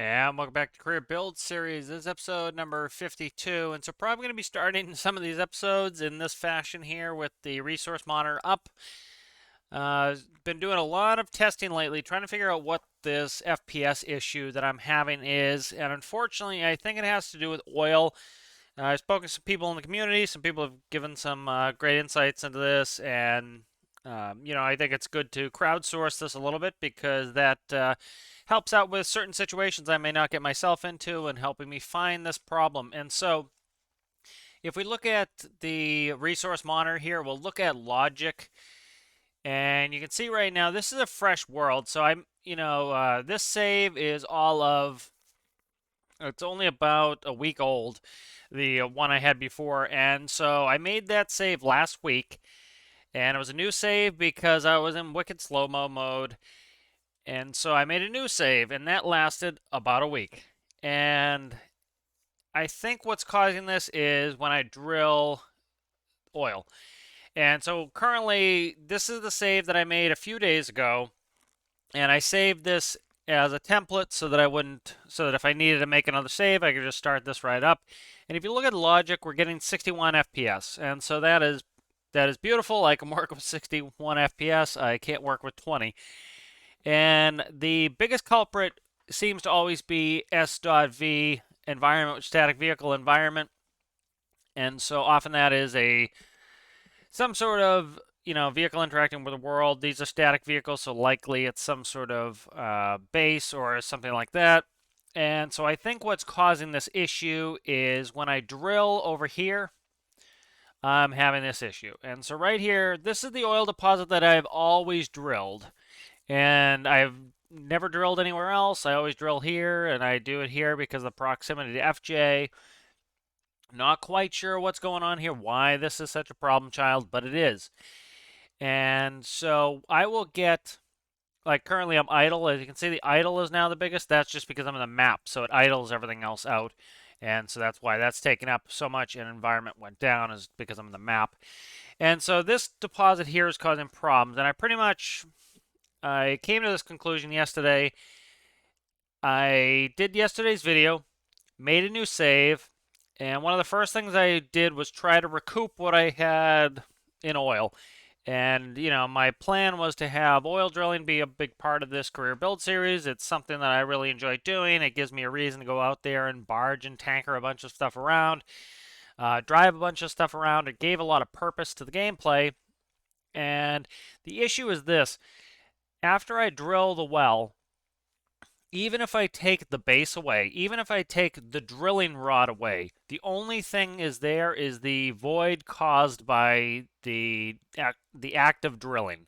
And welcome back to Career Build Series. This is episode number 52. And so, probably going to be starting some of these episodes in this fashion here with the resource monitor up. Been doing a lot of testing lately, trying to figure out what this FPS issue that I'm having is. And unfortunately, I think it has to do with oil. I've spoken to some people in the community. Some people have given some great insights into this. And I think it's good to crowdsource this a little bit because that helps out with certain situations I may not get myself into and helping me find this problem. And so, if we look at the resource monitor here, we'll look at logic. And you can see right now, this is a fresh world. So this save is it's only about a week old, the one I had before. And so I made that save last week. And it was a new save because I was in wicked slow-mo mode. And so I made a new save, and that lasted about a week. And I think what's causing this is when I drill oil. And so currently, this is the save that I made a few days ago. And I saved this as a template so that if I needed to make another save, I could just start this right up. And if you look at logic, we're getting 61 FPS. And so that is beautiful. I can work with 61 FPS. I can't work with 20. And the biggest culprit seems to always be S.V environment, static vehicle environment. And so often that is some sort of vehicle interacting with the world. These are static vehicles, so likely it's some sort of base or something like that. And so I think what's causing this issue is when I drill over here, I'm having this issue. And so right here, this is the oil deposit that I've always drilled. And I've never drilled anywhere else. I always drill here, and I do it here because of the proximity to FJ. Not quite sure what's going on here, why this is such a problem child, but it is. And so I will get, like currently I'm idle. As you can see, the idle is now the biggest. That's just because I'm in the map, so it idles everything else out. And so that's why that's taken up so much and environment went down is because I'm in the map. And so this deposit here is causing problems. And I came to this conclusion yesterday. I did yesterday's video, made a new save, and one of the first things I did was try to recoup what I had in oil. And, my plan was to have oil drilling be a big part of this career build series. It's something that I really enjoy doing. It gives me a reason to go out there and barge and tanker a bunch of stuff around, drive a bunch of stuff around. It gave a lot of purpose to the gameplay. And the issue is this. After I drill the well, even if I take the base away, even if I take the drilling rod away, the only thing is the void caused by the act of drilling.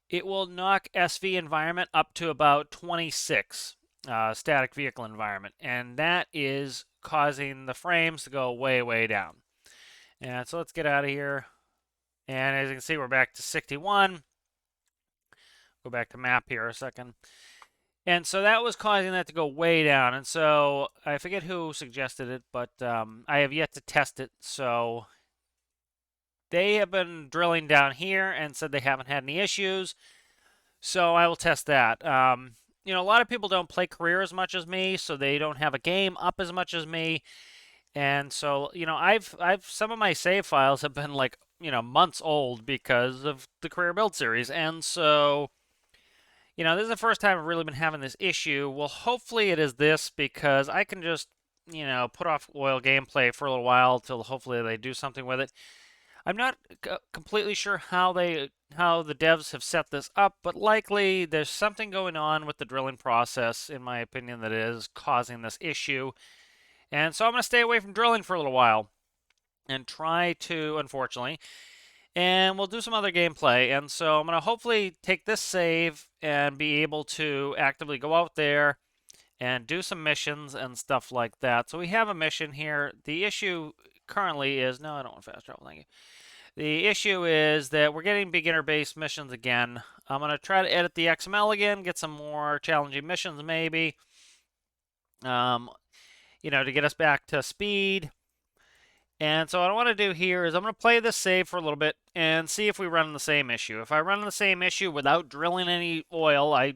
It will knock SV environment up to about 26 static vehicle environment, and that is causing the frames to go way, way down. And so let's get out of here. And as you can see, we're back to 61. Go back to map here a second. And so that was causing that to go way down. And so I forget who suggested it, but I have yet to test it. So they have been drilling down here and said they haven't had any issues. So I will test that. A lot of people don't play career as much as me, so they don't have a game up as much as me. And so, I've some of my save files have been like, months old because of the career build series. And so this is the first time I've really been having this issue. Well, hopefully it is this because I can just, put off oil gameplay for a little while till hopefully they do something with it. I'm not completely sure how the devs have set this up, but likely there's something going on with the drilling process, in my opinion, that is causing this issue. And so I'm going to stay away from drilling for a little while and try to, unfortunately, and we'll do some other gameplay. And so I'm going to hopefully take this save and be able to actively go out there and do some missions and stuff like that. So we have a mission here. The issue currently is, no, I don't want fast travel, thank you. The issue is that we're getting beginner-based missions again. I'm going to try to edit the XML again, get some more challenging missions maybe, to get us back to speed. And so what I want to do here is I'm going to play this save for a little bit and see if we run into the same issue. If I run into the same issue without drilling any oil, I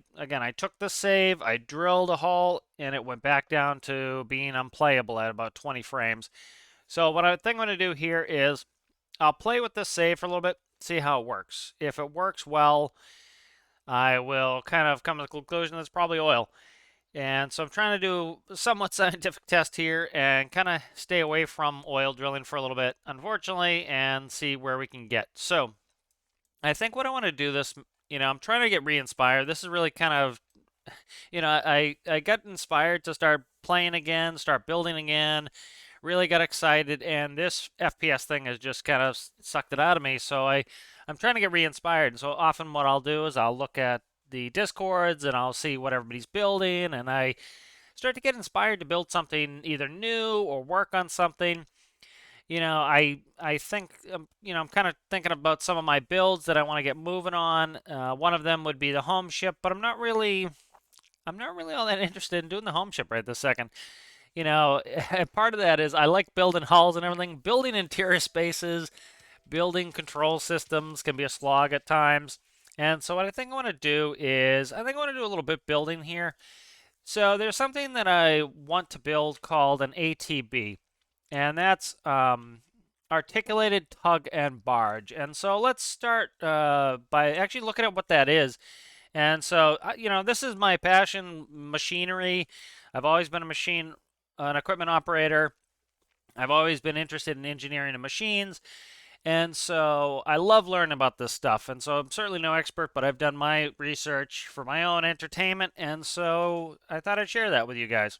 took the save, I drilled a hole, and it went back down to being unplayable at about 20 frames. So what I think I'm going to do here is I'll play with this save for a little bit, see how it works. If it works well, I will kind of come to the conclusion that it's probably oil. And so I'm trying to do a somewhat scientific test here and kind of stay away from oil drilling for a little bit, unfortunately, and see where we can get. So I think what I want to do this, I'm trying to get re-inspired. This is really kind of, I got inspired to start playing again, start building again, really got excited, and this FPS thing has just kind of sucked it out of me. So I'm trying to get re-inspired. So often what I'll do is I'll look at the discords and I'll see what everybody's building, and I start to get inspired to build something either new or work on something. I think I'm kind of thinking about some of my builds that I want to get moving on. One of them would be the home ship, but I'm not really all that interested in doing the home ship right this second. Part of that is I like building hulls and everything. Building interior spaces, building control systems can be a slog at times. And so what I think I want to do is I think I want to do a little bit building here. So there's something that I want to build called an ATB, and that's articulated tug and barge. And so let's start by actually looking at what that is. And so, this is my passion, machinery. I've always been an equipment operator. I've always been interested in engineering and machines. And so I love learning about this stuff. And so I'm certainly no expert, but I've done my research for my own entertainment. And so I thought I'd share that with you guys.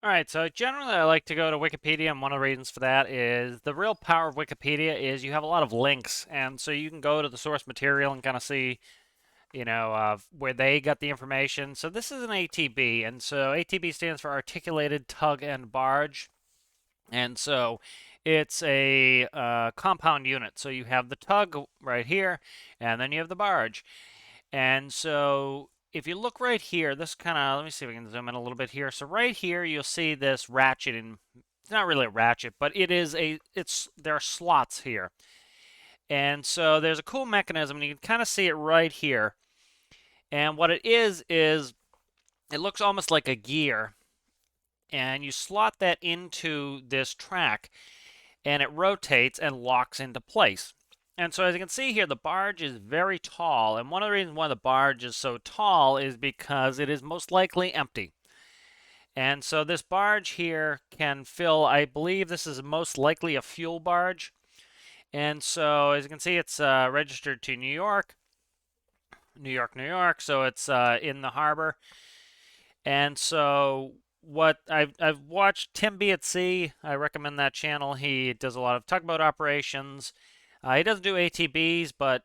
All right, so generally I like to go to Wikipedia, and one of the reasons for that is the real power of Wikipedia is you have a lot of links. And so you can go to the source material and kind of see, where they got the information. So this is an ATB, and so ATB stands for Articulated Tug and Barge. And so it's a compound unit. So you have the tug right here, and then you have the barge. And so if you look right here, this kind of, let me see if we can zoom in a little bit here. So right here, you'll see this ratcheting. It's not really a ratchet, but there are slots here. And so there's a cool mechanism, and you can kind of see it right here. And what it is it looks almost like a gear, and you slot that into this track, and it rotates and locks into place. And so as you can see here, the barge is very tall, and one of the reasons why the barge is so tall is because it is most likely empty. And so this barge here can fill, I believe this is most likely a fuel barge. And so as you can see, it's registered to New York, New York, New York, so it's in the harbor. And so what I've watched Tim B at Sea. I recommend that channel. He does a lot of tugboat operations. He doesn't do ATBs, but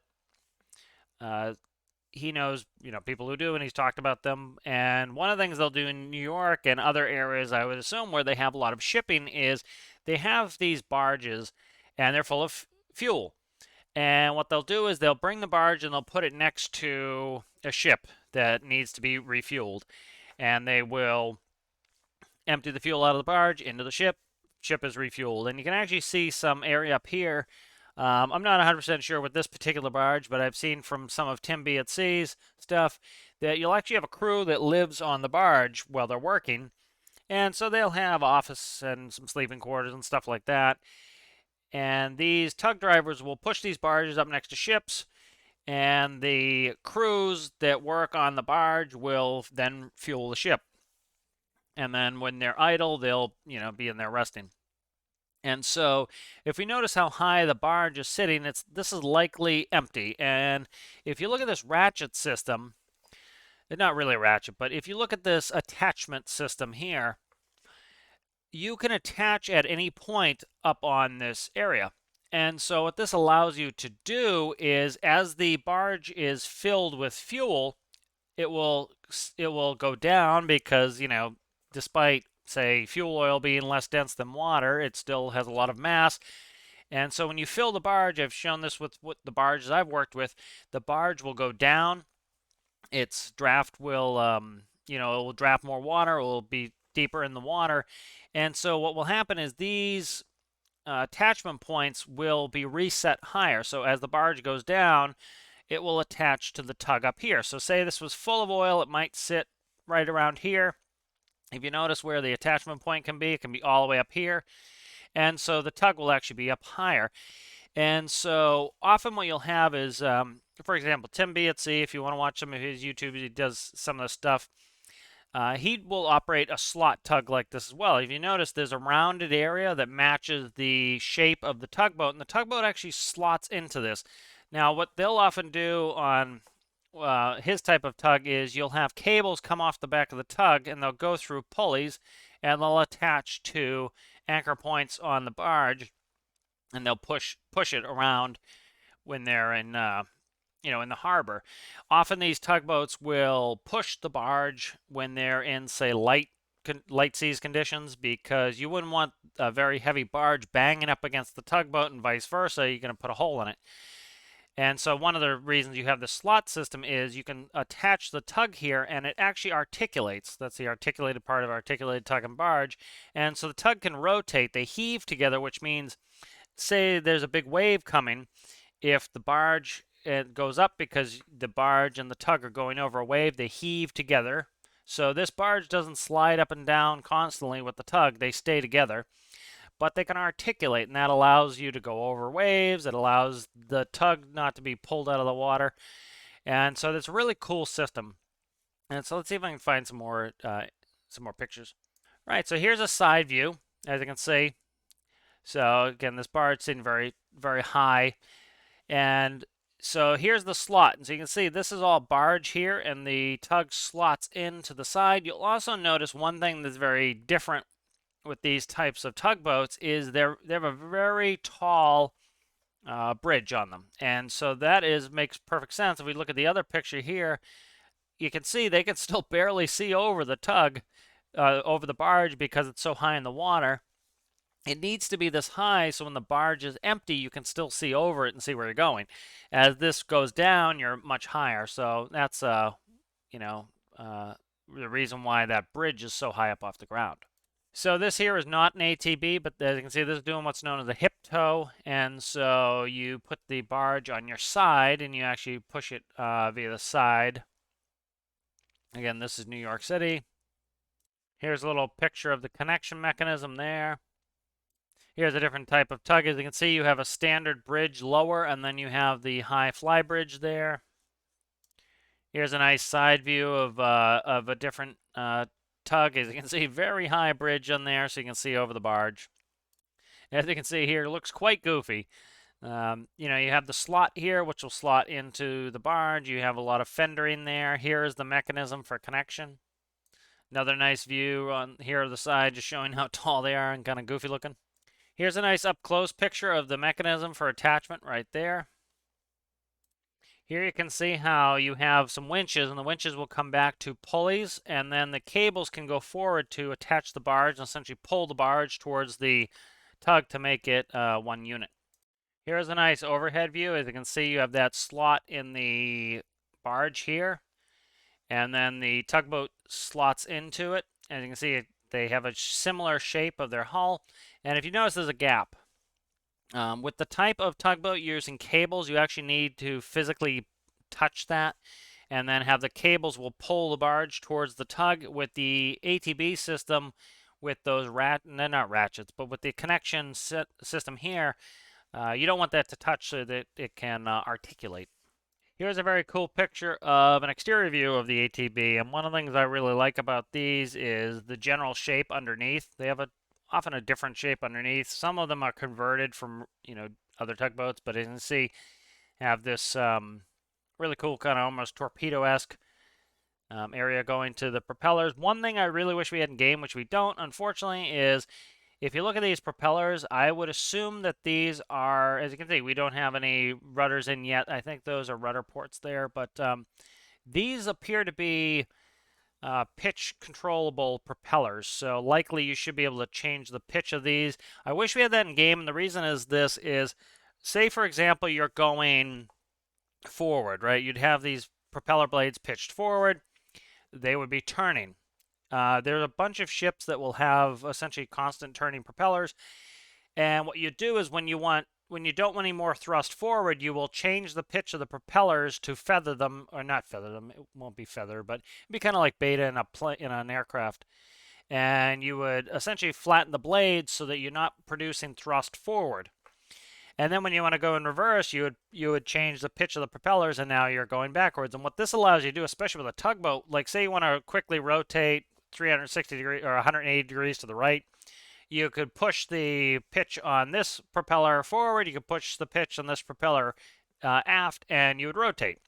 he knows people who do, and he's talked about them. And one of the things they'll do in New York and other areas, I would assume, where they have a lot of shipping, is they have these barges, and they're full of fuel. And what they'll do is they'll bring the barge and they'll put it next to a ship that needs to be refueled, and they will empty the fuel out of the barge into the ship. Ship is refueled, and you can actually see some area up here. I'm not 100% sure with this particular barge, but I've seen from some of Tim B at Sea's stuff that you'll actually have a crew that lives on the barge while they're working, and so they'll have office and some sleeping quarters and stuff like that. And these tug drivers will push these barges up next to ships, and the crews that work on the barge will then fuel the ship. And then when they're idle, they'll be in there resting. And so if we notice how high the barge is sitting, this is likely empty. And if you look at this ratchet system, it's not really a ratchet, but if you look at this attachment system here, you can attach at any point up on this area. And so what this allows you to do is, as the barge is filled with fuel, it will go down because, despite, say, fuel oil being less dense than water, it still has a lot of mass. And so when you fill the barge, I've shown this with the barges I've worked with, the barge will go down. Its draft will, it will draft more water, it will be deeper in the water. And so what will happen is these attachment points will be reset higher. So as the barge goes down, it will attach to the tug up here. So say this was full of oil, it might sit right around here. If you notice where the attachment point can be, it can be all the way up here. And so the tug will actually be up higher. And so often what you'll have is, for example, Tim B at Sea, if you want to watch some of his YouTube, he does some of the stuff. He will operate a slot tug like this as well. If you notice, there's a rounded area that matches the shape of the tugboat, and the tugboat actually slots into this. Now, what they'll often do on his type of tug is you'll have cables come off the back of the tug, and they'll go through pulleys, and they'll attach to anchor points on the barge, and they'll push it around when they're in in the harbor. Often these tugboats will push the barge when they're in, say, light seas conditions, because you wouldn't want a very heavy barge banging up against the tugboat and vice versa. You're going to put a hole in it. And so one of the reasons you have the slot system is you can attach the tug here, and it actually articulates. That's the articulated part of articulated tug and barge. And so the tug can rotate. They heave together, which means, say there's a big wave coming, if the barge goes up because the barge and the tug are going over a wave, they heave together. So this barge doesn't slide up and down constantly with the tug. They stay together. But they can articulate, and that allows you to go over waves. It allows the tug not to be pulled out of the water. And so it's a really cool system. And so let's see if I can find some more pictures. Right, so here's a side view, as you can see. So again, this barge is sitting very, very high. And so here's the slot. And so you can see this is all barge here, and the tug slots into the side. You'll also notice one thing that's very different with these types of tugboats is they have a very tall bridge on them. And so that makes perfect sense. If we look at the other picture here, you can see they can still barely see over the tug, over the barge, because it's so high in the water. It needs to be this high so when the barge is empty, you can still see over it and see where you're going. As this goes down, you're much higher. So that's the reason why that bridge is so high up off the ground. So this here is not an ATB, but as you can see, this is doing what's known as a hip tow. And so you put the barge on your side, and you actually push it via the side. Again, this is New York City. Here's a little picture of the connection mechanism there. Here's a different type of tug. As you can see, you have a standard bridge lower, and then you have the high fly bridge there. Here's a nice side view of a different tug. As you can see, very high bridge on there, so you can see over the barge. As you can see here, it looks quite goofy. You have the slot here, which will slot into the barge. You have a lot of fendering there. Here is the mechanism for connection. Another nice view on here of the side, just showing how tall they are and kind of goofy looking. Here's a nice up-close picture of the mechanism for attachment right there. Here you can see how you have some winches, and the winches will come back to pulleys, and then the cables can go forward to attach the barge and essentially pull the barge towards the tug to make it one unit. Here's a nice overhead view. As you can see, you have that slot in the barge here, and then the tugboat slots into it. As you can see, they have a similar shape of their hull, and if you notice, there's a gap. With the type of tugboat using cables, you actually need to physically touch that, and then have the cables will pull the barge towards the tug. With the ATB system, with those not ratchets, but with the connection system here, you don't want that to touch so that it can articulate. Here's a very cool picture of an exterior view of the ATB, and one of the things I really like about these is the general shape underneath. They have often a different shape underneath. Some of them are converted from other tugboats, but as you can see, have this really cool kind of almost torpedo-esque area going to the propellers. One thing I really wish we had in game, which we don't, unfortunately, is if you look at these propellers, I would assume that these are, as you can see, we don't have any rudders in yet. I think those are rudder ports there, but these appear to be pitch controllable propellers, so likely you should be able to change the pitch of these. I wish we had that in game, and the reason is this is, say for example you're going forward, right? You'd have these propeller blades pitched forward. They would be turning. There's a bunch of ships that will have essentially constant turning propellers, And what you do is when you don't want any more thrust forward, you will change the pitch of the propellers to feather them, or not feather them. It won't be feather, but it'd be kind of like beta in an aircraft. And you would essentially flatten the blades so that you're not producing thrust forward. And then when you want to go in reverse, you would change the pitch of the propellers, and now you're going backwards. And what this allows you to do, especially with a tugboat, like say you want to quickly rotate 360 degrees or 180 degrees to the right, you could push the pitch on this propeller forward, you could push the pitch on this propeller aft, and you would rotate.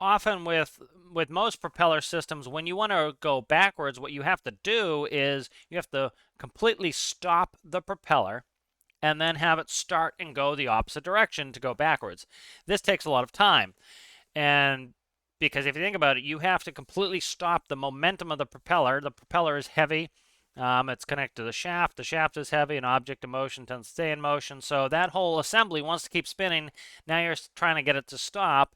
Often with most propeller systems, when you want to go backwards, what you have to do is you have to completely stop the propeller and then have it start and go the opposite direction to go backwards. This takes a lot of time. And because if you think about it, you have to completely stop the momentum of the propeller. The propeller is heavy. It's connected to the shaft. The shaft is heavy. An object in motion tends to stay in motion. So that whole assembly wants to keep spinning. Now you're trying to get it to stop.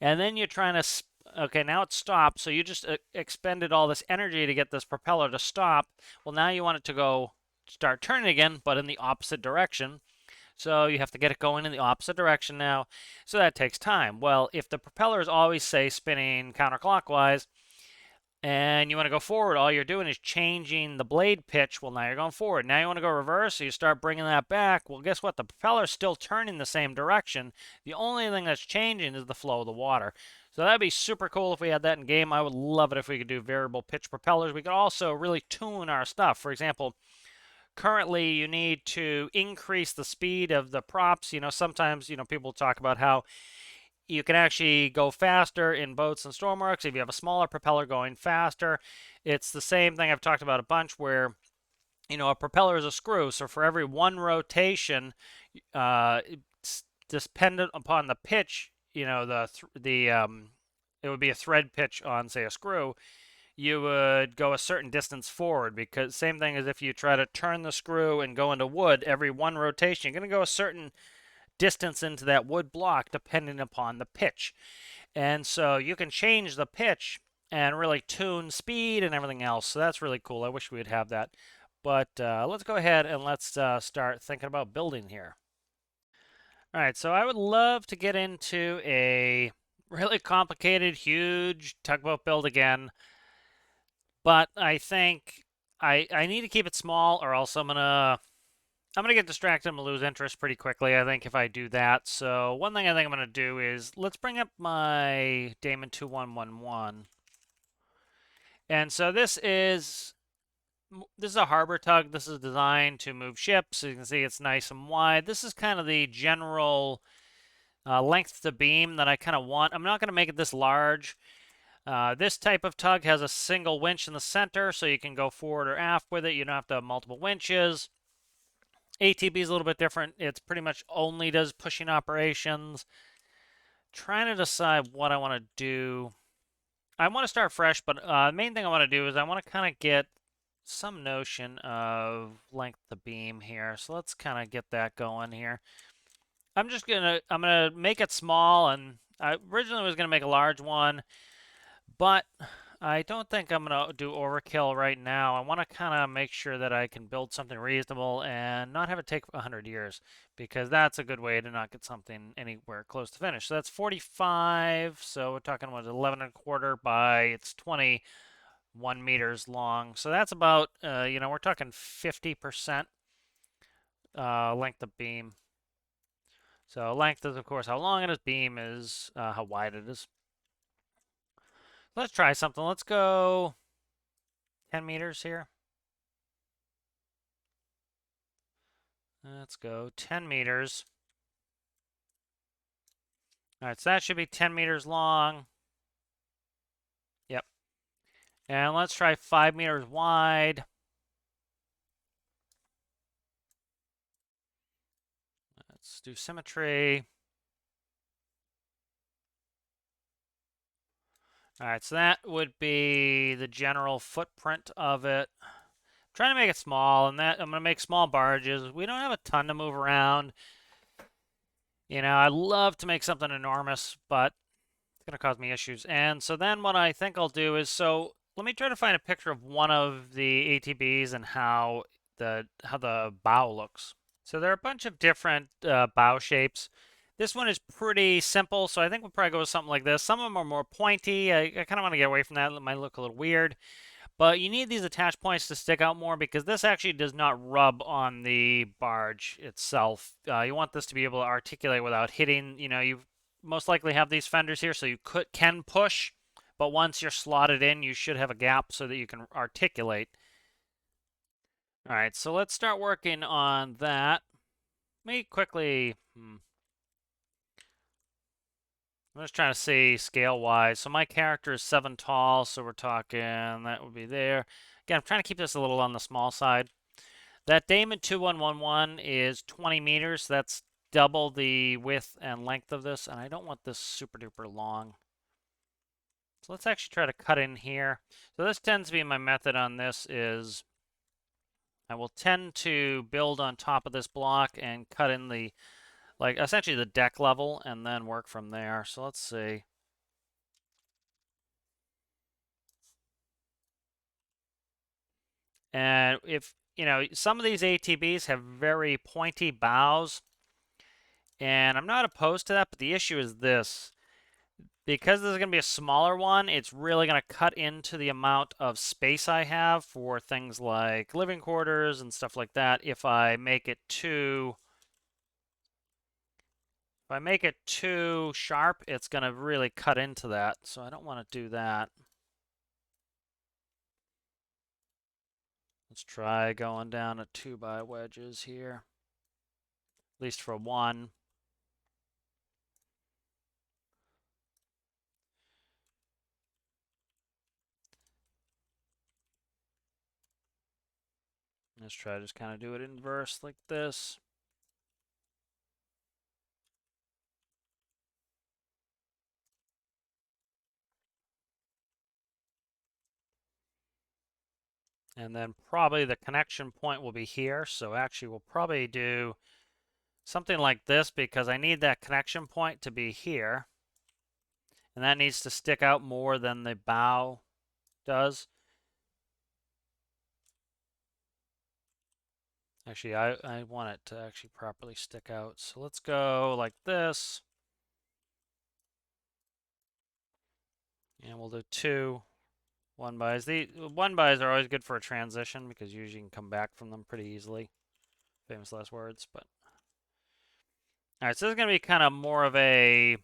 And then you're trying to, okay, now it's stopped. So you just expended all this energy to get this propeller to stop. Well, now you want it to go start turning again, but in the opposite direction. So you have to get it going in the opposite direction now. So that takes time. Well, if the propeller is always, say, spinning counterclockwise, and you want to go forward, all you're doing is changing the blade pitch. Well, now you're going forward. Now you want to go reverse, so you start bringing that back. Well, guess what? The propeller's still turning the same direction. The only thing that's changing is the flow of the water. So that'd be super cool if we had that in game. I would love it if we could do variable pitch propellers. We could also really tune our stuff. For example, currently you need to increase the speed of the props. Sometimes, people talk about how you can actually go faster in boats and Stormworks if you have a smaller propeller going faster. It's the same thing I've talked about a bunch where, a propeller is a screw. So for every one rotation, it's dependent upon the pitch, it would be a thread pitch on, say, a screw. You would go a certain distance forward, because same thing as if you try to turn the screw and go into wood, every one rotation, you're going to go a certain distance into that wood block depending upon the pitch. And so you can change the pitch and really tune speed and everything else. So that's really cool. I wish we'd have that. But let's go ahead and let's start thinking about building here. All right, so I would love to get into a really complicated, huge tugboat build again. But I think I need to keep it small, or else I'm gonna get distracted and lose interest pretty quickly, I think, if I do that. So one thing I think I'm gonna do is let's bring up my Daemon 2111. And so this is a harbor tug. This is designed to move ships. So you can see it's nice and wide. This is kind of the general length of the beam that I kind of want. I'm not going to make it this large. This type of tug has a single winch in the center, so you can go forward or aft with it. You don't have to have multiple winches. ATB is a little bit different. It's pretty much only does pushing operations. Trying to decide what I want to do. I want to start fresh, but the main thing I want to do is I want to kind of get some notion of length of beam here. So let's kind of get that going here. I'm gonna make it small, and I originally was gonna make a large one, but I don't think I'm gonna do overkill right now. I want to kind of make sure that I can build something reasonable and not have it take 100 years, because that's a good way to not get something anywhere close to finish. So that's 45. So we're talking about 11 and a quarter by, it's 21 meters long. So that's about we're talking 50% length of beam. So length is, of course, how long it is. Beam is how wide it is. Let's try something. Let's go 10 meters here. Let's go 10 meters. All right, so that should be 10 meters long. Yep. And let's try 5 meters wide. Let's do symmetry. All right, so that would be the general footprint of it. I'm trying to make it small, and that I'm going to make small barges. We don't have a ton to move around. I'd love to make something enormous, but it's going to cause me issues. And so then what I think I'll do is, so let me try to find a picture of one of the ATBs and how how the bow looks. So there are a bunch of different bow shapes. This one is pretty simple, so I think we'll probably go with something like this. Some of them are more pointy. I kind of want to get away from that. It might look a little weird. But you need these attach points to stick out more because this actually does not rub on the barge itself. You want this to be able to articulate without hitting. You most likely have these fenders here, so you can push. But once you're slotted in, you should have a gap so that you can articulate. All right, so let's start working on that. Let me quickly... I'm just trying to see scale-wise. So my character is 7 tall, so we're talking... That would be there. Again, I'm trying to keep this a little on the small side. That Damon 2111 is 20 meters. That's double the width and length of this, and I don't want this super-duper long. So let's actually try to cut in here. So this tends to be my method on this is... I will tend to build on top of this block and cut in the, like, essentially the deck level and then work from there. So let's see. And if, some of these ATBs have very pointy bows, and I'm not opposed to that, but the issue is this. Because this is going to be a smaller one, it's really going to cut into the amount of space I have for things like living quarters and stuff like that. If I make it too sharp, it's going to really cut into that. So I don't want to do that. Let's try going down at 2x wedges here, at least for one. Let's try to just kind of do it inverse like this. And then probably the connection point will be here. So actually we'll probably do something like this because I need that connection point to be here. And that needs to stick out more than the bow does. Actually, I want it to actually properly stick out. So let's go like this. And we'll do 2 1-bys. The 1-bys are always good for a transition because usually you can come back from them pretty easily. Famous last words, but... Alright, so this is going to be kind of more of a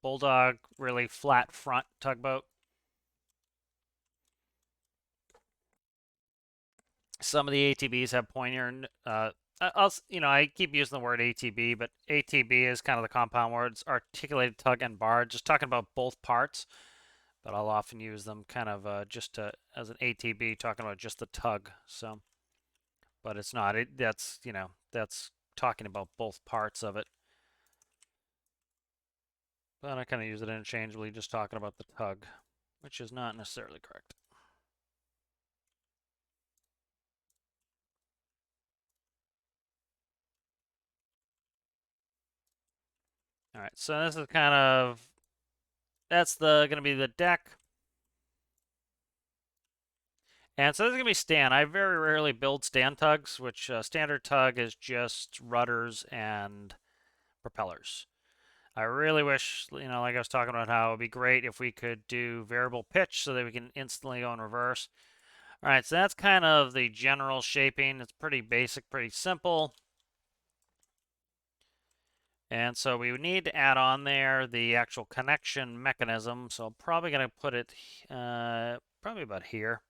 bulldog, really flat front tugboat. Some of the ATBs have pointier. I keep using the word ATB, but ATB is kind of the compound words, articulated tug and barge, just talking about both parts. But I'll often use them kind of as an ATB, talking about just the tug. So, but it's not. That's talking about both parts of it. But I kind of use it interchangeably, just talking about the tug, which is not necessarily correct. All right, so this is kind of, that's going to be the deck. And so this is going to be stand. I very rarely build stand tugs, which standard tug is just rudders and propellers. I really wish, like I was talking about how it would be great if we could do variable pitch so that we can instantly go in reverse. All right, so that's kind of the general shaping. It's pretty basic, pretty simple. And so we would need to add on there the actual connection mechanism. So I'm probably going to put it probably about here.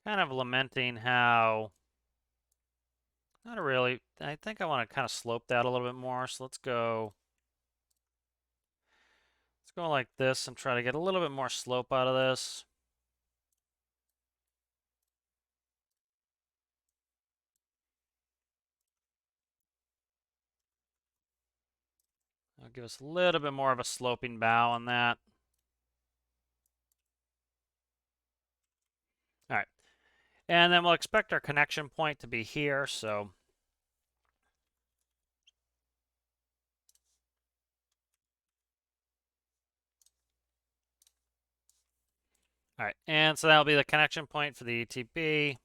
Kind of lamenting how, not really, I think I want to kind of slope that a little bit more. So let's go like this and try to get a little bit more slope out of this. I'll give us a little bit more of a sloping bow on that. All right. And then we'll expect our connection point to be here. So All right, and so that'll be the connection point for the ATB.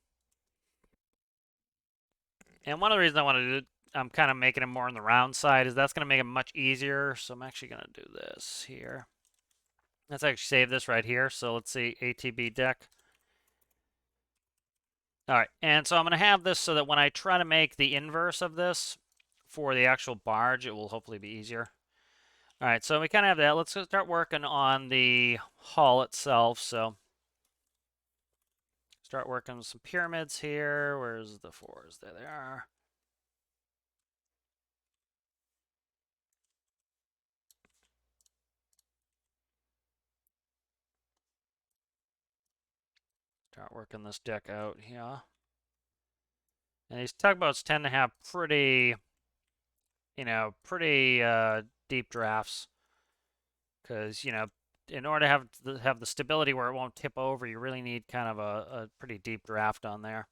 And one of the reasons I wanted to do, I'm kind of making it more on the round side, is that's going to make it much easier. So I'm actually going to do this here. Let's actually save this right here. So let's see, ATB deck. All right, and so I'm going to have this so that when I try to make the inverse of this for the actual barge, it will hopefully be easier. All right, so we kind of have that. Let's start working on the hull itself. So start working with some pyramids here. Where's the fours? There they are. Start working this deck out here. And these tugboats tend to have pretty, pretty deep drafts. Because, in order to have the stability where it won't tip over, you really need kind of a pretty deep draft on there.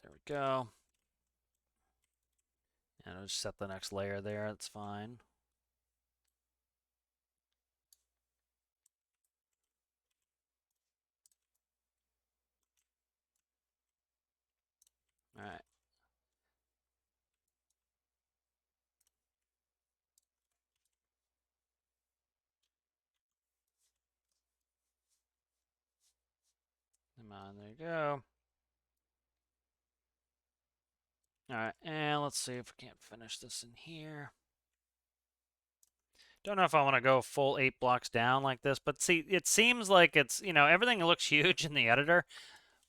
There we go. And I'll just set the next layer there. That's fine. All right. Come on, there you go. All right, and let's see if we can't finish this in here. Don't know if I want to go full 8 blocks down like this, but see, it seems like it's, everything looks huge in the editor.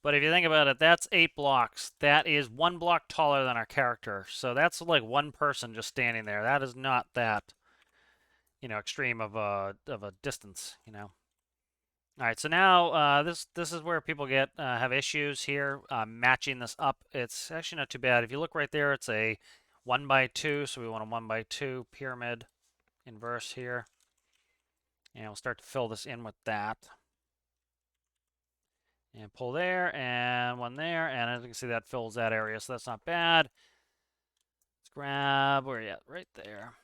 But if you think about it, that's 8 blocks. That is 1 block taller than our character. So that's like one person just standing there. That is not that, extreme of a distance. All right, so now this is where people have issues here matching this up. It's actually not too bad. If you look right there, it's a 1x2, so we want a 1x2 pyramid inverse here. And we'll start to fill this in with that. And pull there, and one there, and as you can see, that fills that area, so that's not bad. Let's grab, where are you at? Right there.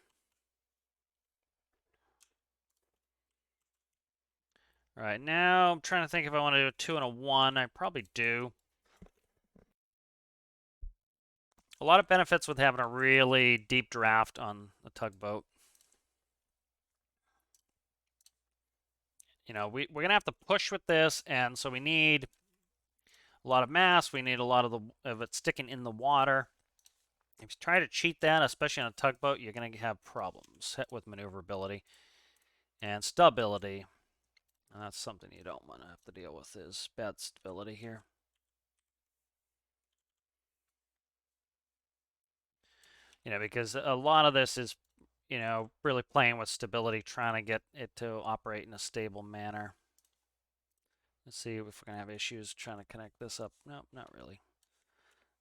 All right, now I'm trying to think if I want to do a 2 and a 1. I probably do. A lot of benefits with having a really deep draft on a tugboat. We're going to have to push with this, and so we need a lot of mass. We need a lot of it sticking in the water. If you try to cheat that, especially on a tugboat, you're going to have problems with maneuverability and stability. And that's something you don't want to have to deal with, is bad stability here. Because a lot of this is, really playing with stability, trying to get it to operate in a stable manner. Let's see if we're going to have issues trying to connect this up. Nope, not really.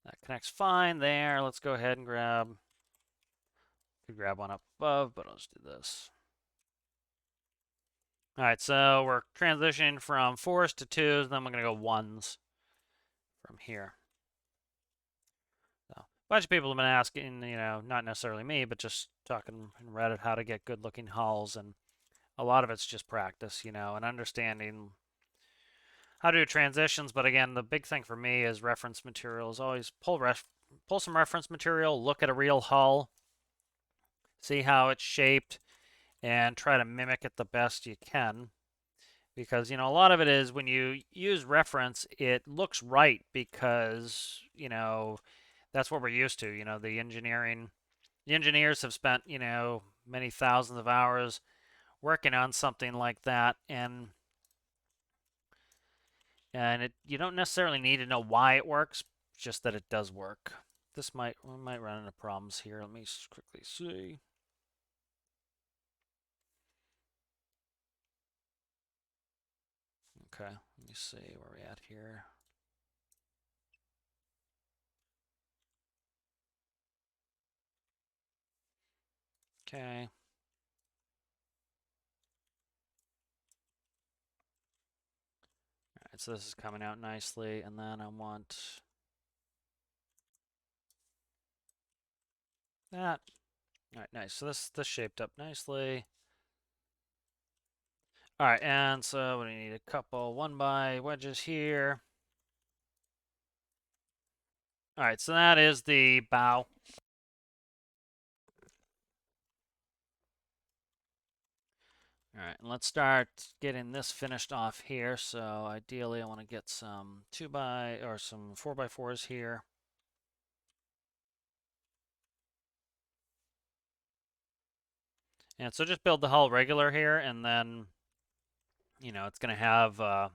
That connects fine there. Let's go ahead and could grab one up above, but I'll just do this. All right, so we're transitioning from 4s to 2s, then we're going to go 1s from here. So, a bunch of people have been asking, not necessarily me, but just talking in Reddit how to get good looking hulls, and a lot of it's just practice, and understanding how to do transitions. But again, the big thing for me is reference materials. Always pull some reference material, look at a real hull, see how it's shaped, and try to mimic it the best you can. Because, a lot of it is when you use reference, it looks right because, that's what we're used to. The engineers have spent, many thousands of hours working on something like that, and you don't necessarily need to know why it works, just that it does work. We might run into problems here. Let me quickly see. Okay, let me see where we're at here. Okay. All right, so this is coming out nicely, and then I want that. All right, nice. So this shaped up nicely. All right, and so we need a couple 1x wedges here. All right, so that is the bow. All right, and let's start getting this finished off here. So ideally, I want to get some 2x or some 4x4s here. And so just build the hull regular here, and then, it's going to have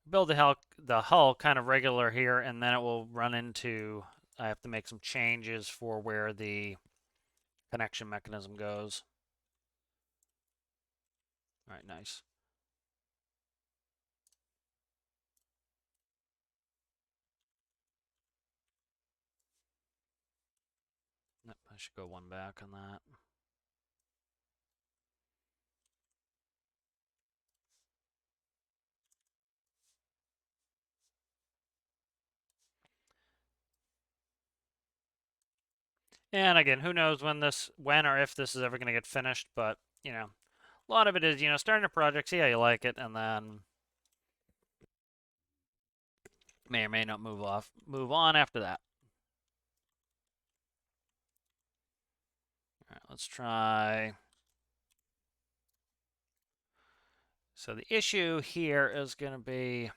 build the hull kind of regular here, and then it will run into. I have to make some changes for where the connection mechanism goes. All right, nice. Yep, I should go one back on that. And again, who knows when or if this is ever going to get finished, but, a lot of it is, starting a project, see how you like it, and then may or may not move on after that. All right, let's try. So the issue here is going to be,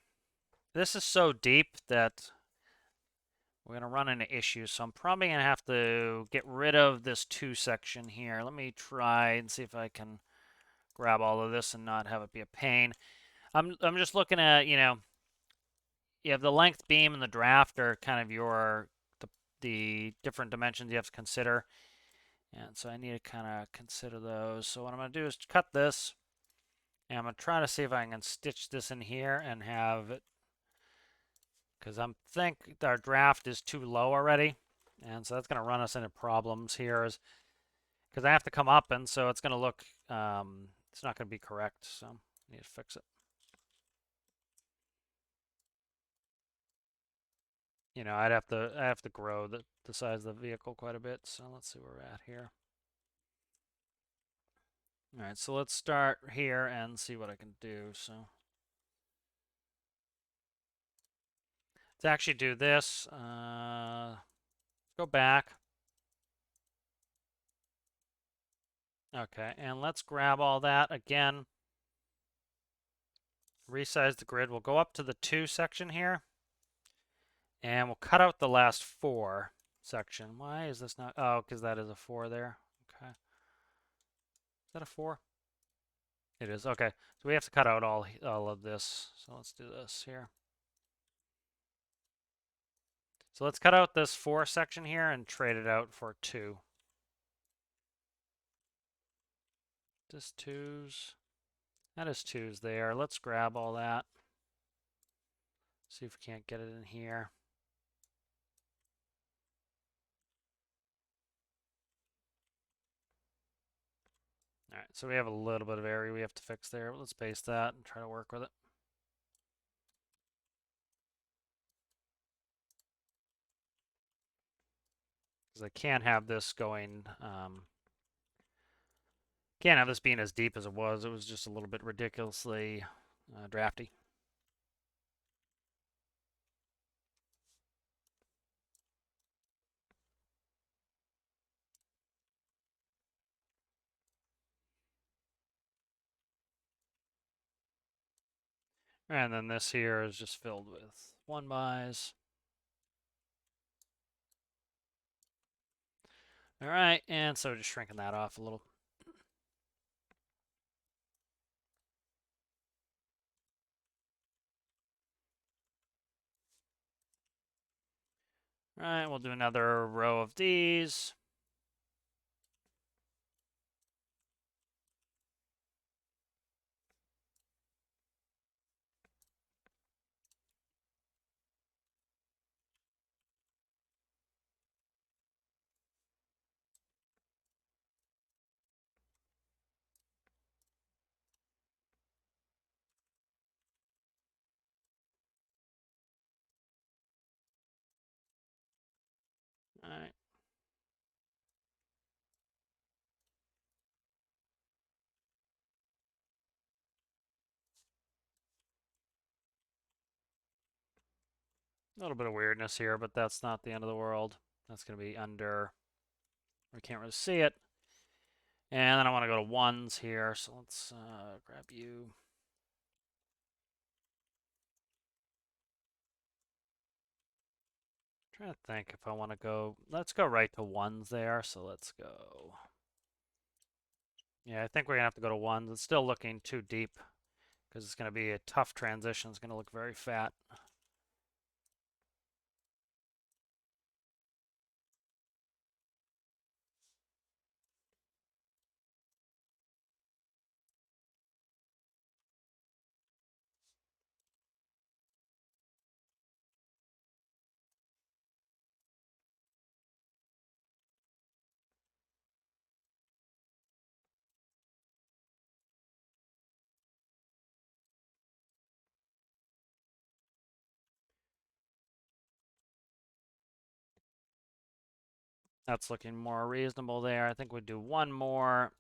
this is so deep that we're going to run into issues. So I'm probably going to have to get rid of this 2 section here. Let me try and see if I can grab all of this and not have it be a pain. I'm just looking at, you have the length beam and the draft are kind of the different dimensions you have to consider. And so I need to kind of consider those. So what I'm going to do is cut this. And I'm going to try to see if I can stitch this in here and have it, because I think our draft is too low already. And so that's going to run us into problems here, because I have to come up, and so it's going to look, it's not going to be correct. So I need to fix it. I have to grow the size of the vehicle quite a bit. So let's see where we're at here. All right, so let's start here and see what I can do. So to actually do this, go back. Okay, and let's grab all that again. Resize the grid. We'll go up to the 2 section here. And we'll cut out the last 4 section. Why is this not? Oh, because that is a 4 there. Okay. Is that a 4? It is. Okay. So we have to cut out all of this. So let's do this here. So let's cut out this 4 section here and trade it out for 2. This 2's. That is 2's there. Let's grab all that. See if we can't get it in here. All right, so we have a little bit of area we have to fix there. Let's paste that and try to work with it. Because I can't have this going, can't have this being as deep as it was. It was just a little bit ridiculously drafty. And then this here is just filled with 1x's. All right, and so just shrinking that off a little. All right, we'll do another row of these. All right. A little bit of weirdness here, but that's not the end of the world. That's going to be under. We can't really see it. And then I want to go to ones here, so let's grab you. Trying to think if I want to go. Let's go right to ones there. So let's go. Yeah, I think we're gonna have to go to ones. It's still looking too deep because it's gonna be a tough transition. It's gonna look very fat. That's looking more reasonable there. I think we'd do one more.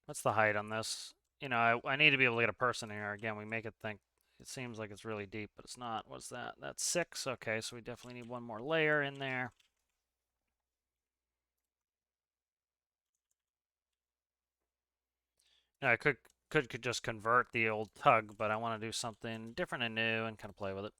What's the height on this? You know, I need to be able to get a person in here. Again, we make it think it seems like it's really deep, but it's not. What's that? That's 6. Okay, so we definitely need one more layer in there. Now, I could just convert the old tug, but I want to do something different and new and kind of play with it.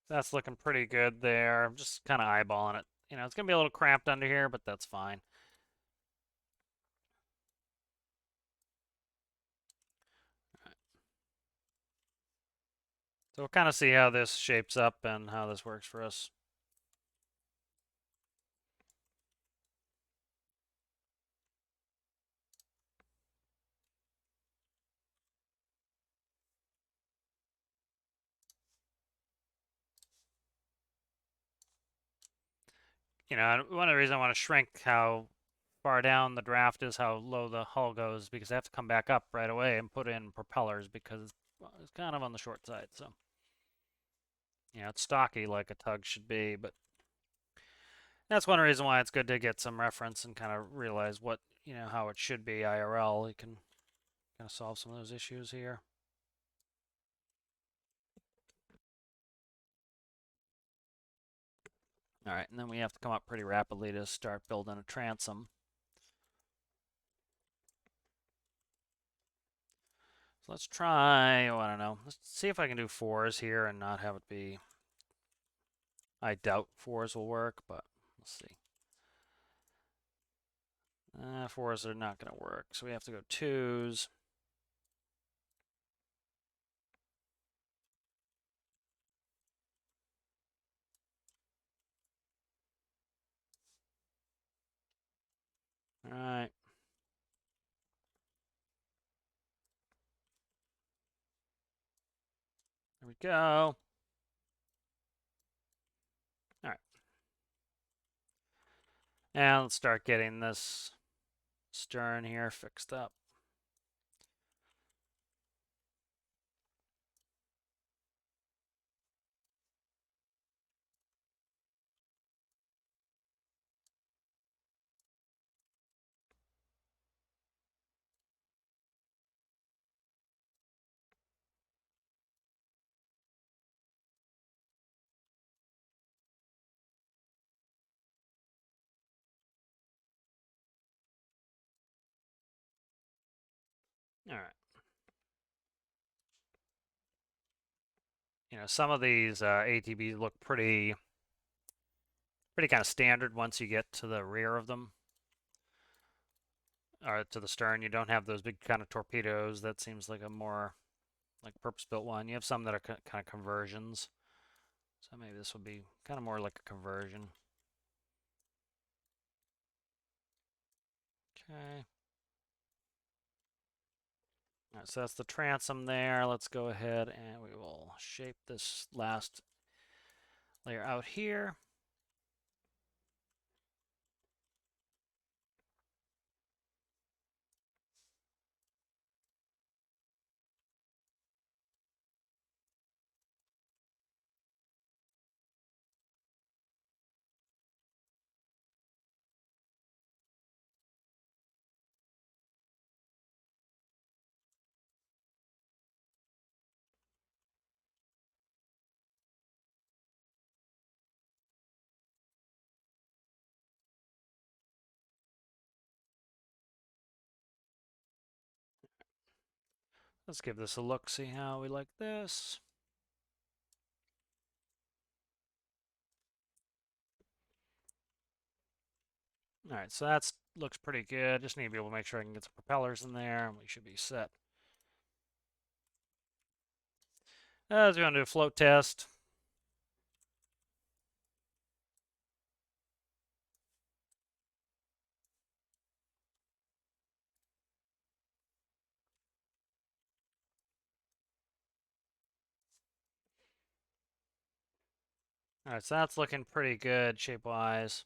That's looking pretty good there. I'm just kind of eyeballing it. You know, it's going to be a little cramped under here, but that's fine. So we'll kind of see how this shapes up and how this works for us. You know, one of the reasons I want to shrink how far down the draft is how low the hull goes because I have to come back up right away and put in propellers because it's kind of on the short side. So, you know, it's stocky like a tug should be, but that's one reason why it's good to get some reference and kind of realize what, you know, how it should be IRL. You can kind of solve some of those issues here. All right, and then we have to come up pretty rapidly to start building a transom. So let's try, oh, I don't know. Let's see if I can do 4s here and not have it be. I doubt 4s will work, but let's see. 4s are not going to work, so we have to go 2s. All right. There we go. All right. And let's start getting this stern here fixed up. All right. You know, some of these ATBs look pretty kind of standard once you get to the rear of them. Or to the stern, you don't have those big kind of torpedoes. That seems like a more like purpose-built one. You have some that are kind of conversions. So maybe this will be kind of more like a conversion. Okay. All right, so that's the transom there. Let's go ahead and we will shape this last layer out here. Let's give this a look, see how we like this. All right, so that looks pretty good. Just need to be able to make sure I can get some propellers in there, and we should be set. As we're going to do a float test. All right, so that's looking pretty good shape-wise.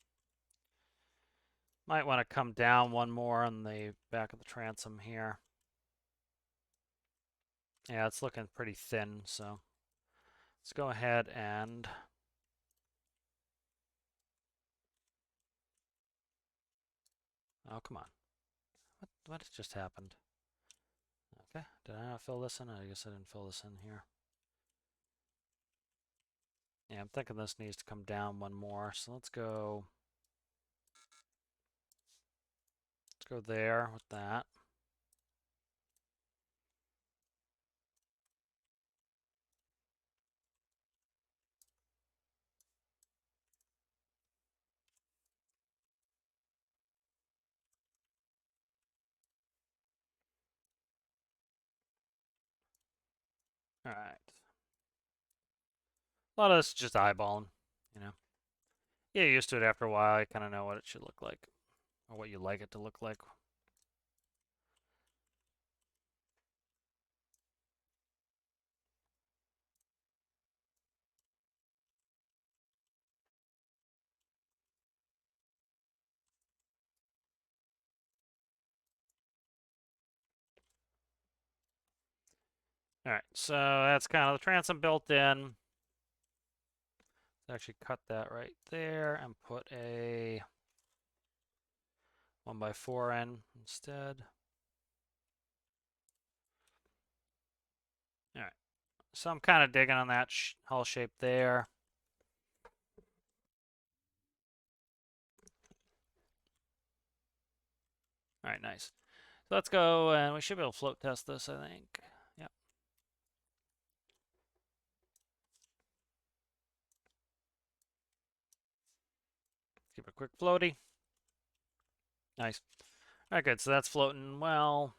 Might want to come down one more on the back of the transom here. Yeah, it's looking pretty thin, so let's go ahead and oh, come on. What just happened? Okay, did I not fill this in? I guess I didn't fill this in here. Yeah, I'm thinking this needs to come down one more, so let's go there with that. All right. A lot of this is just eyeballing, you know. Get used to it after a while. You kind of know what it should look like, or what you like it to look like. All right, so that's kind of the transom built in. Let's actually cut that right there and put a 1x4 in instead. All right, so I'm kind of digging on that hull shape there. All right, nice. So let's go, and we should be able to float test this, I think. Yep. Give it a quick floaty. Nice. All right, good. So that's floating well.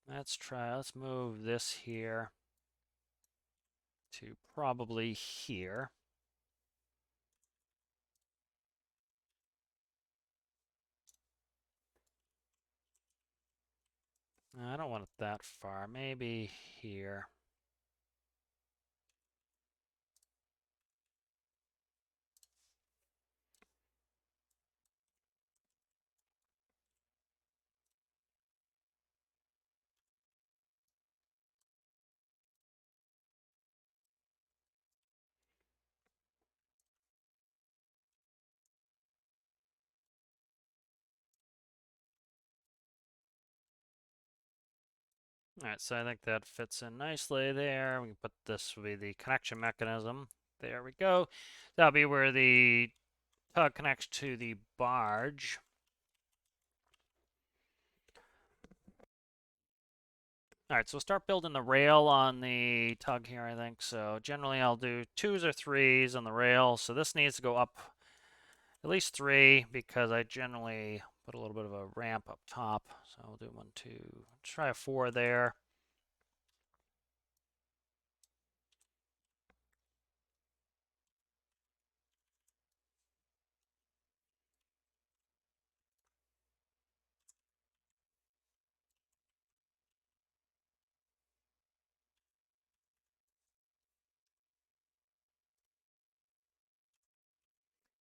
Let's move this here to probably here. I don't want it that far. Maybe here. All right, so I think that fits in nicely there. We can put this will be the connection mechanism. There we go. That'll be where the tug connects to the barge. All right, so we'll start building the rail on the tug here, I think. So generally I'll do 2s or 3s on the rail. So this needs to go up at least 3 because I generally put a little bit of a ramp up top. So I'll do 1, 2, try a 4 there.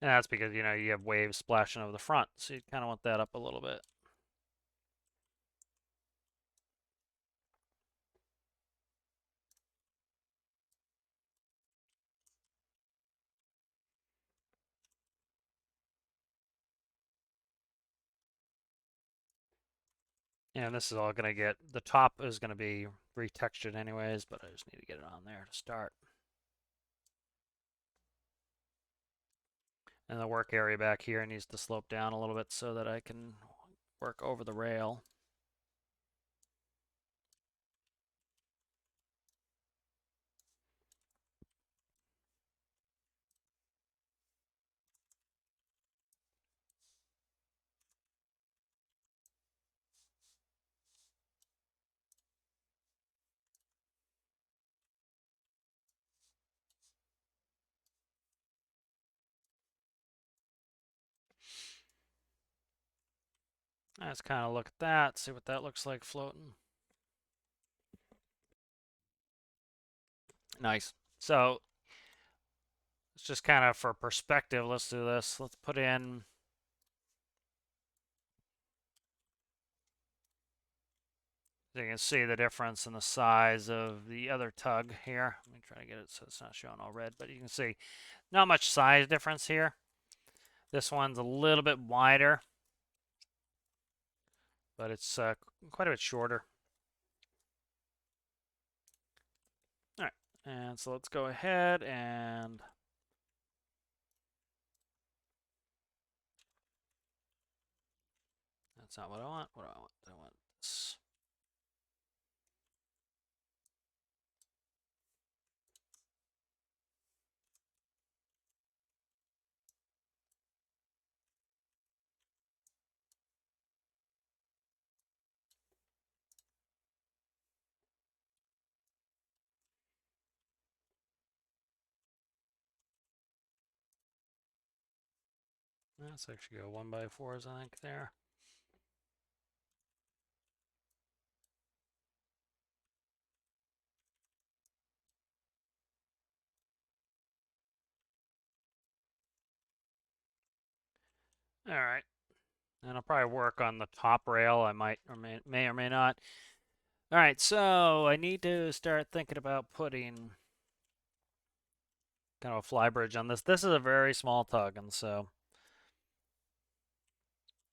And that's because, you know, you have waves splashing over the front. So you kind of want that up a little bit. And this is all going to get, the top is going to be retextured anyways, but I just need to get it on there to start. And the work area back here needs to slope down a little bit so that I can work over the rail. Let's kind of look at that, see what that looks like floating. Nice. So it's just kind of for perspective. Let's do this. Let's put in, so you can see the difference in the size of the other tug here. Let me try to get it so it's not showing all red, but you can see not much size difference here. This one's a little bit wider, but it's quite a bit shorter. All right, and so let's go ahead and that's not what I want. What do I want? I want this. Let's actually go 1x4s, I think, there. All right. And I'll probably work on the top rail. I might or may or may not. All right, so I need to start thinking about putting kind of a fly bridge on this. This is a very small tug, and so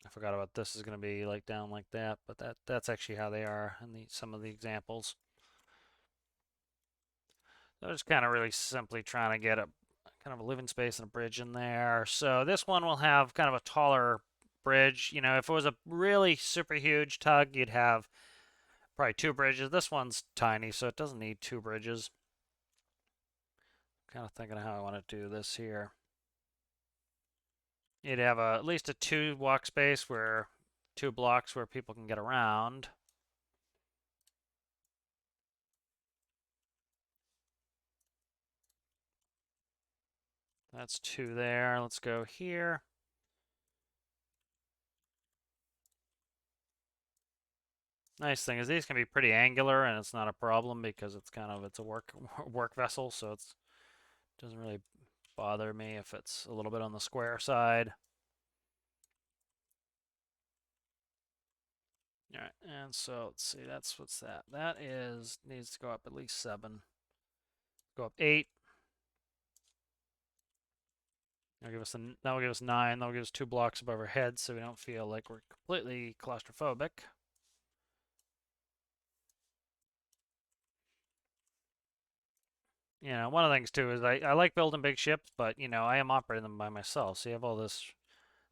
I forgot about this is going to be like down like that, but that's actually how they are in some of the examples. So just kind of really simply trying to get a kind of a living space and a bridge in there. So this one will have kind of a taller bridge. You know, if it was a really super huge tug, you'd have probably two bridges. This one's tiny, so it doesn't need two bridges. Kind of thinking of how I want to do this here. You'd have at least a two walk space where two blocks where people can get around. That's two there. Let's go here. Nice thing is these can be pretty angular and it's not a problem because it's a work vessel, so it doesn't really bother me if it's a little bit on the square side. All right, and so let's see, what's that? That needs to go up at least 7. Go up 8. That'll give us 9. That'll give us 2 blocks above our head so we don't feel like we're completely claustrophobic. You know, one of the things too is I like building big ships, but you know, I am operating them by myself. So you have all this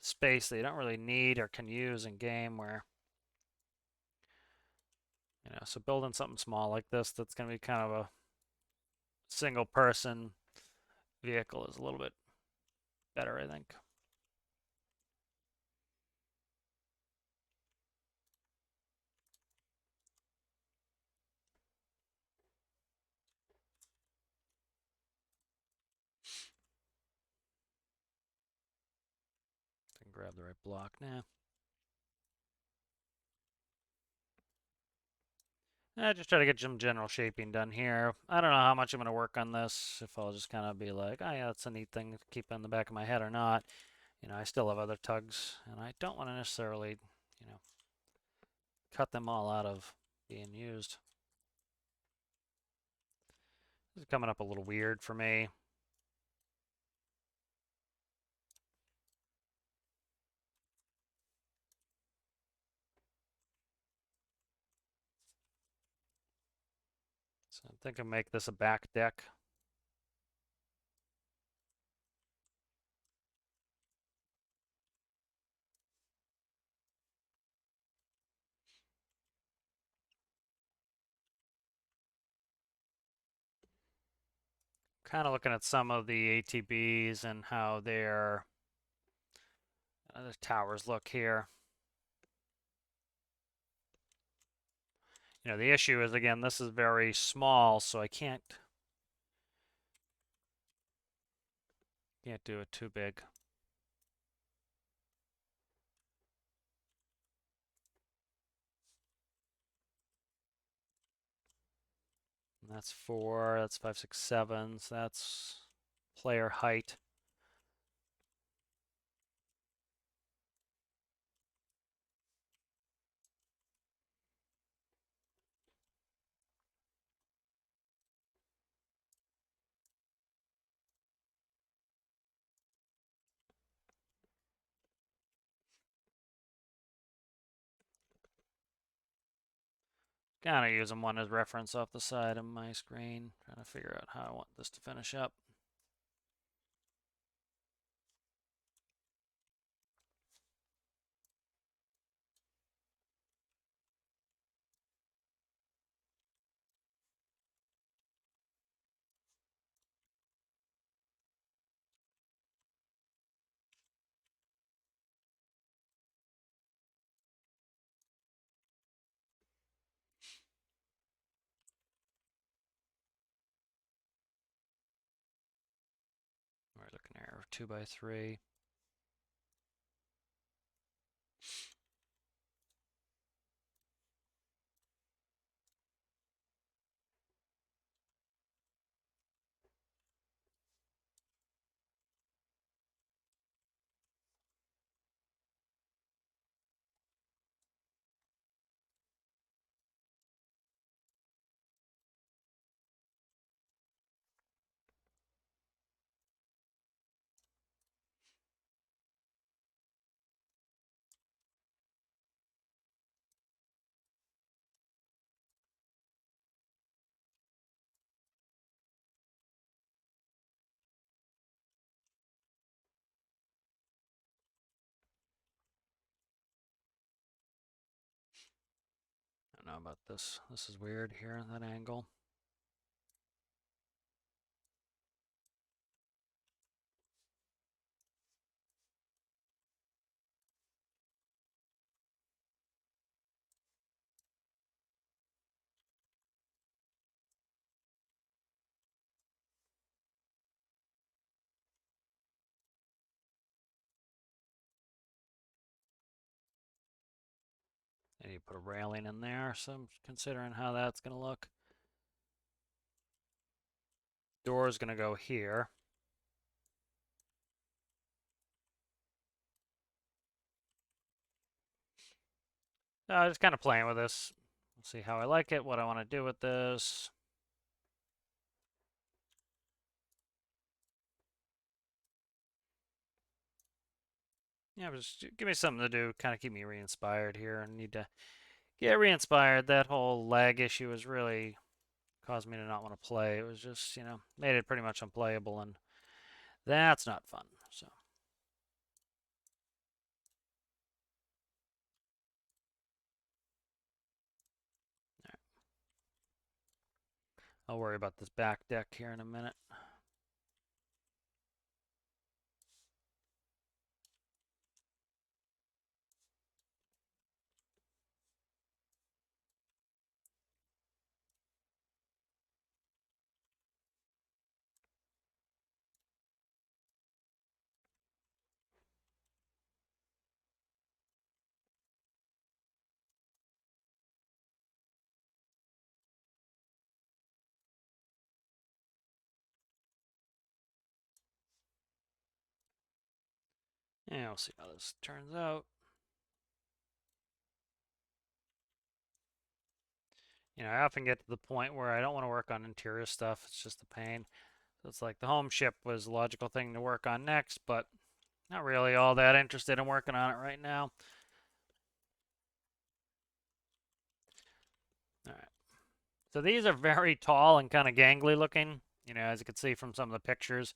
space that you don't really need or can use in game where, you know, so building something small like this that's going to be kind of a single person vehicle is a little bit better, I think. I can grab the right block now. I just try to get some general shaping done here. I don't know how much I'm going to work on this, if I'll just kind of be like, oh yeah, that's a neat thing to keep in the back of my head or not. You know, I still have other tugs, and I don't want to necessarily, you know, cut them all out of being used. This is coming up a little weird for me. So I think I'll make this a back deck. Kind of looking at some of the ATBs and how their the towers look here. You know, the issue is, again, this is very small, so I can't do it too big. That's 4, that's 5, 6, 7, so that's player height. Kind of using one as reference off the side of my screen, trying to figure out how I want this to finish up. We're looking at 2x3. I don't know about this. This is weird here, that angle. And you put a railing in there, so I'm considering how that's going to look. Door's going to go here. Just kind of playing with this. We'll see how I like it, what I want to do with this. Yeah, just give me something to do, kind of keep me re-inspired here. I need to get re-inspired. That whole lag issue has really caused me to not want to play. It was just, made it pretty much unplayable, and that's not fun. So, all right. I'll worry about this back deck here in a minute. Yeah, we'll see how this turns out. I often get to the point where I don't want to work on interior stuff. It's just a pain. So it's like the home ship was the logical thing to work on next, but not really all that interested in working on it right now. All right. So these are very tall and kind of gangly looking, as you can see from some of the pictures.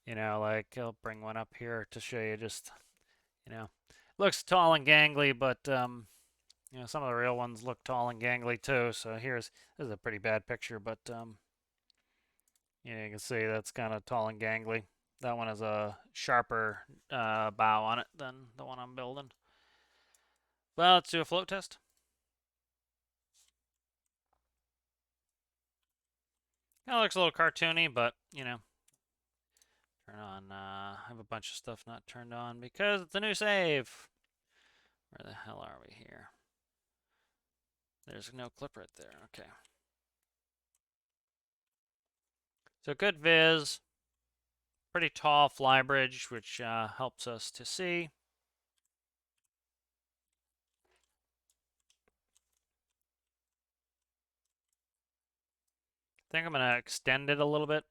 Like I'll bring one up here to show you just, looks tall and gangly, but some of the real ones look tall and gangly too. So this is a pretty bad picture, but you can see that's kind of tall and gangly. That one has a sharper bow on it than the one I'm building. Well, let's do a float test. Kind of looks a little cartoony, but turn on. I have a bunch of stuff not turned on because it's a new save. Where the hell are we here? There's no clip right there. Okay. So good viz, pretty tall flybridge, which helps us to see. I think I'm going to extend it a little bit.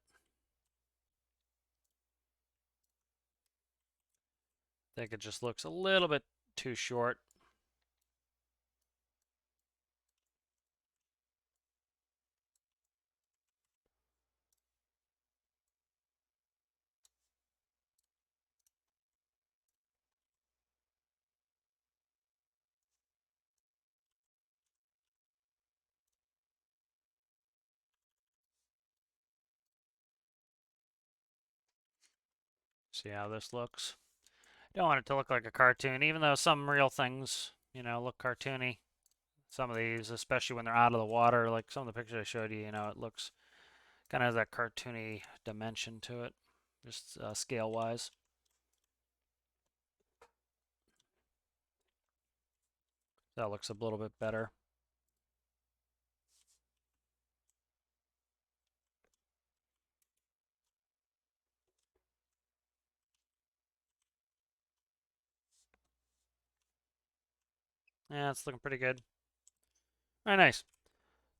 I think it just looks a little bit too short. See how this looks. Don't want it to look like a cartoon, even though some real things, look cartoony. Some of these, especially when they're out of the water, like some of the pictures I showed you, it looks kind of has that cartoony dimension to it, just scale-wise. That looks a little bit better. Yeah, it's looking pretty good. Very nice.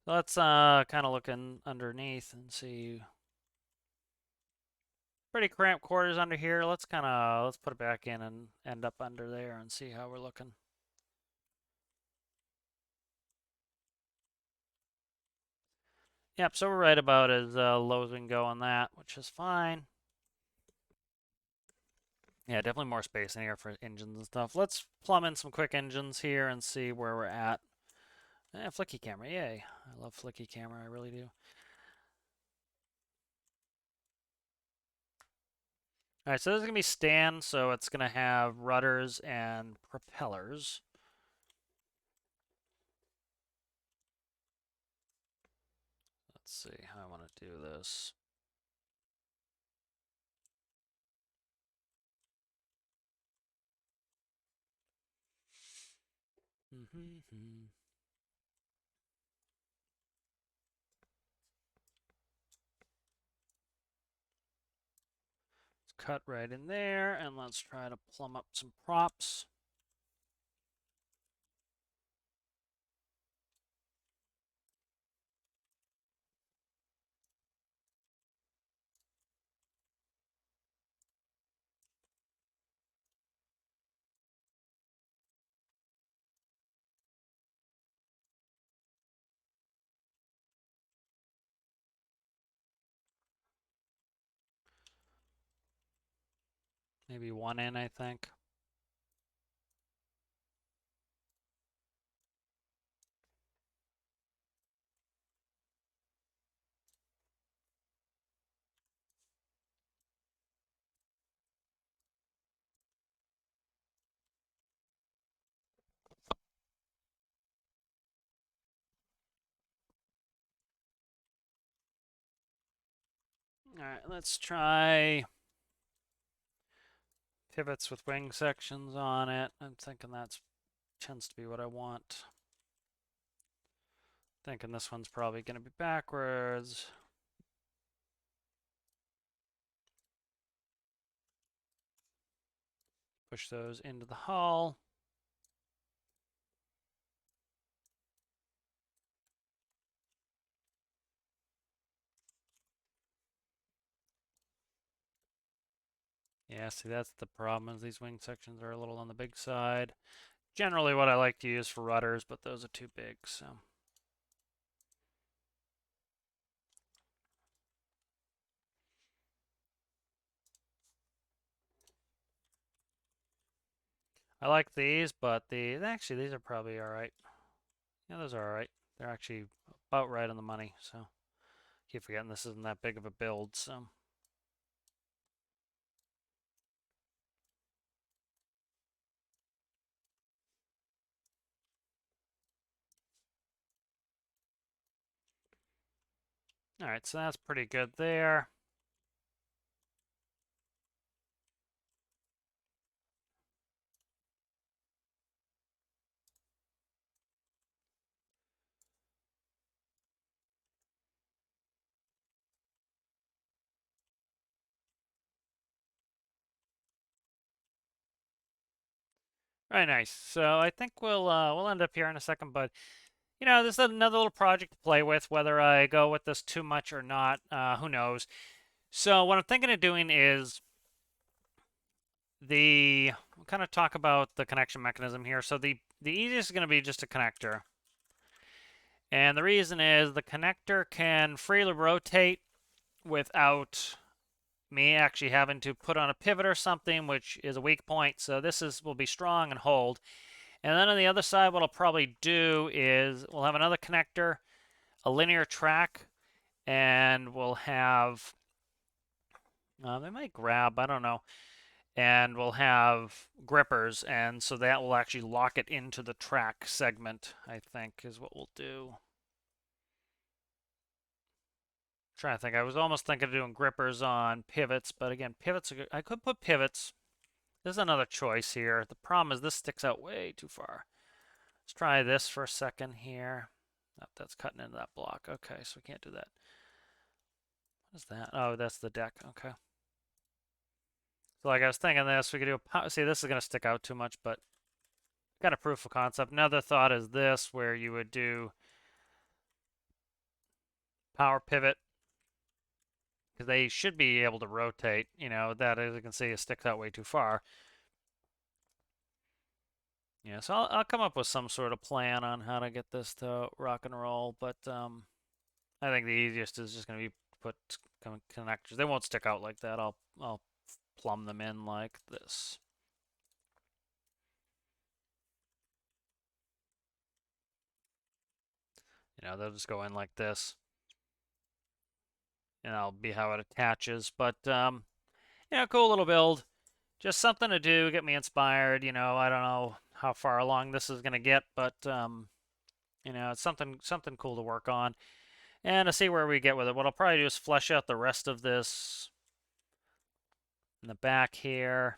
Let's kind of look underneath and see. Pretty cramped quarters under here. Let's put it back in and end up under there and see how we're looking. Yep, so we're right about as low as we can go on that, which is fine. Yeah, definitely more space in here for engines and stuff. Let's plumb in some quick engines here and see where we're at. Flicky camera, yay. I love flicky camera, I really do. Alright, so this is going to be stand, so it's going to have rudders and propellers. Let's see how I want to do this. Cut right in there, and let's try to plumb up some props. Maybe one in, I think. Alright, let's try pivots with wing sections on it. I'm thinking that tends to be what I want. Thinking this one's probably going to be backwards. Push those into the hull. Yeah, see, that's the problem, is these wing sections are a little on the big side. Generally what I like to use for rudders, but those are too big, so. I like these, but actually these are probably alright. Yeah, those are alright. They're actually about right on the money, so. Keep forgetting this isn't that big of a build, so. Alright, so that's pretty good there. Very nice. So I think we'll end up here in a second, but this is another little project to play with. Whether I go with this too much or not, who knows? So what I'm thinking of doing is we'll kind of talk about the connection mechanism here. So the easiest is going to be just a connector. And the reason is the connector can freely rotate without me actually having to put on a pivot or something, which is a weak point. So will be strong and hold. And then on the other side, what I'll probably do is we'll have another connector, a linear track, and we'll have, they might grab, I don't know, and we'll have grippers, and so that will actually lock it into the track segment, I think, is what we'll do. Trying to think. I was almost thinking of doing grippers on pivots, but again, pivots are good. I could put pivots. There's another choice here. The problem is this sticks out way too far. Let's try this for a second here. Oh, that's cutting into that block. Okay, so we can't do that. What is that? Oh, that's the deck. Okay. So like I was thinking this, we could do a, see, this is going to stick out too much, but got a proof of concept. Another thought is this, where you would do power pivot, because they should be able to rotate. That, as you can see, it sticks out way too far. Yeah, so I'll come up with some sort of plan on how to get this to rock and roll, but I think the easiest is just going to be put connectors. They won't stick out like that. I'll plumb them in like this. They'll just go in like this, and that'll be how it attaches. But cool little build. Just something to do, get me inspired. I don't know how far along this is gonna get, but it's something cool to work on, and to see where we get with it. What I'll probably do is flesh out the rest of this in the back here.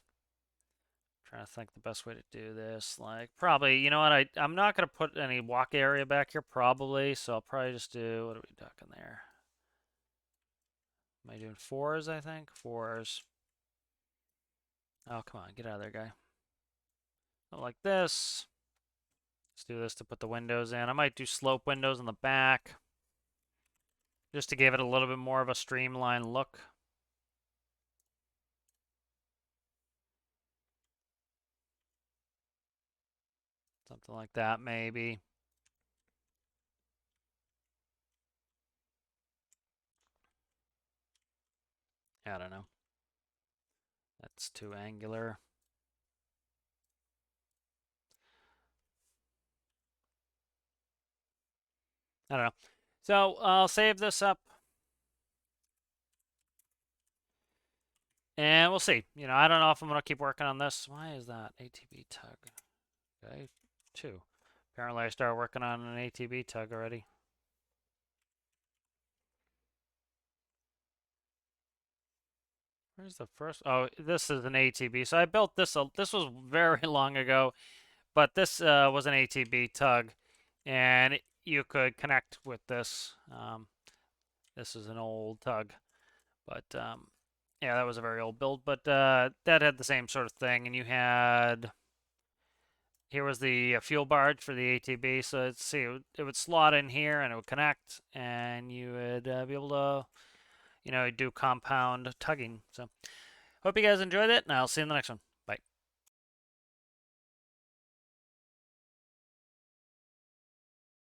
Trying to think the best way to do this. Like, probably, you know what? I'm not gonna put any walk area back here, probably. So I'll probably just do, what are we ducking there? Am I doing fours? I think fours. Oh, come on, get out of there, guy. Not like this. Let's do this to put the windows in. I might do slope windows in the back, just to give it a little bit more of a streamlined look. Something like that, maybe. I don't know. That's too angular. I don't know. So I'll save this up. And we'll see. I don't know if I'm going to keep working on this. Why is that? ATB Tug. Okay, 2. Apparently I started working on an ATB Tug already. Where's the first? Oh, this is an ATB. So I built this. This was very long ago, but this was an ATB Tug, and you could connect with this. This is an old tug, but yeah, that was a very old build. But that had the same sort of thing, and you had, here was the fuel barge for the ATB. So let's see, it would slot in here, and it would connect, and you would be able to, do compound tugging. So hope you guys enjoyed it, and I'll see you in the next one.